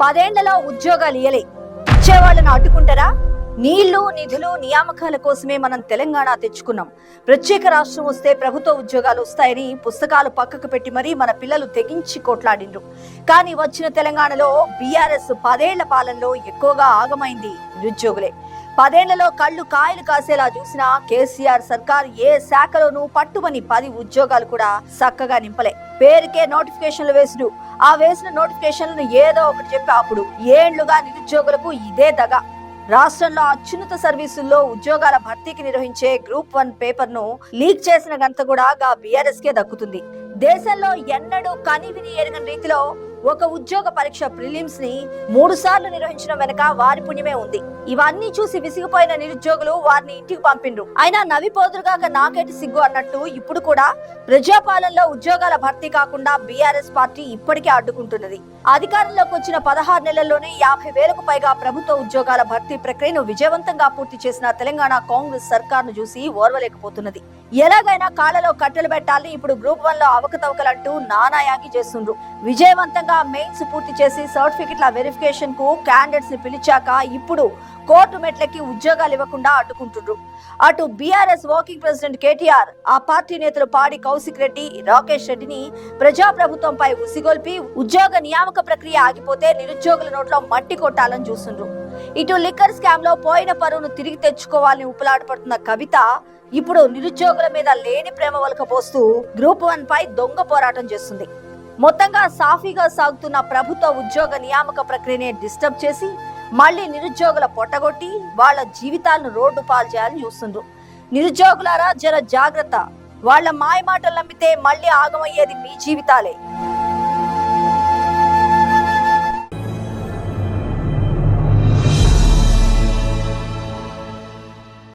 10 ఏళ్లలో ఉద్యోగాలు ఇయ్యలే ఇచ్చేవాళ్ళను అడ్డుకుంటారా? నీళ్లు నిధులు నియామకాల కోసమే మనం తెలంగాణ తెచ్చుకున్నాం. ప్రత్యేక రాష్ట్రం వస్తే ప్రభుత్వ ఉద్యోగాలు వస్తాయని పుస్తకాలు పక్కకు పెట్టి మరీ మన పిల్లలు తెగించి కొట్లాడిండ్రు. కానీ వచ్చిన తెలంగాణలో బీఆర్ఎస్ 10 ఏళ్ల పాలనలో ఎక్కువగా ఆగమైంది నిరుద్యోగులే. 10 ఏళ్లలో కళ్ళు కాయలు కాసేలా చూసిన కేసీఆర్ సర్కార్ ఏ శాఖలోనూ పట్టుమని 10 ఉద్యోగాలు కూడా చక్కగా నింపలే. పేరుకే నోటిఫికేషన్లు వేసుడు, ఆ వేసిన నోటిఫికేషన్లను ఏదో ఒకటి చెప్పి అప్పుడు ఏళ్లుగా నిరుద్యోగులకు ఇదే దగ. రాష్ట్రంలో అత్యున్నత సర్వీసుల్లో ఉద్యోగాల భర్తీకి నిర్వహించే గ్రూప్ 1 పేపర్ ను లీక్ చేసిన ఘనత కూడా బీఆర్ఎస్ కే దక్కుతుంది. దేశంలో ఎన్నడూ కనివిని ఎరగని రీతిలో ఒక ఉద్యోగ పరీక్ష ప్రిలిమ్స్ ని 3 సార్లు నిర్వహించడం వెనక వారి పుణ్యమే ఉంది. ఇవన్నీ చూసి విసిగిపోయిన నిరుద్యోగులు వారిని ఇంటికి పంపిండ్రు. అయినా నవిపోదురుగాక నాకేటి సిగ్గు అన్నట్టు ఇప్పుడు కూడా ప్రజాపాలనలో ఉద్యోగాల భర్తీ కాకుండా బీఆర్ఎస్ పార్టీ ఇప్పటికే అడ్డుకుంటున్నది. అధికారంలోకి వచ్చిన 16 నెలల్లోనే 50,000కు పైగా ప్రభుత్వ ఉద్యోగాల భర్తీ ప్రక్రియను విజయవంతంగా పూర్తి చేసిన తెలంగాణ కాంగ్రెస్ సర్కార్ను చూసి ఓర్వలేకపోతున్నది. ఎలాగైనా కాళ్ళలో కట్టెలు పెట్టాలని ఇప్పుడు గ్రూప్ 1 లో అవకతవకలంటూ నానాయాగి చేస్తుండ్రు. విజయవంతంగా మెయిన్స్ పూర్తి చేసి సర్టిఫికెట్ల వెరిఫికేషన్ కు క్యాండిడేట్స్ ని పిలిచాక ఇప్పుడు కోర్టు మెట్లకి ఉద్యోగాలు ఇవ్వకుండా అడ్డుకుంటుండ్రు. అటు బీఆర్ఎస్ వర్కింగ్ ప్రెసిడెంట్ కేటీఆర్, ఆ పార్టీ నేతలు పాడి కౌశిక్ రెడ్డి, రాకేష్ రెడ్డిని ప్రజాప్రభుత్వంపై ఉసిగొల్పి ఉద్యోగ నియామక ప్రక్రియ ఆగిపోతే నిరుద్యోగుల నోట్లో మట్టి కొట్టాలని చూస్తుండ్రు. ఇటు లిక్కర్ స్కామ్ లో పోయిన పరువును తిరిగి తెచ్చుకోవాలని ఉపులాటపడుతున్న కవిత ఇప్పుడు నిరుద్యోగుల మీద లేని ప్రేమ వలకపోస్తూ గ్రూప్ 1 పై దొంగ పోరాటం చేస్తుంది. మొత్తంగా సాఫీగా సాగుతున్న ప్రభుత్వ ఉద్యోగ నియామక ప్రక్రియనే డిస్టర్బ్ చేసి మళ్లీ నిరుద్యోగుల పొట్టగొట్టి వాళ్ల జీవితాలను రోడ్డు పాలు చేయాలని చూస్తుండ్రు. నిరుద్యోగులారా జర జాగ్రత్త. వాళ్ల మాయ మాటలు నమ్మితే మళ్లీ ఆగమయ్యేది మీ జీవితాలే.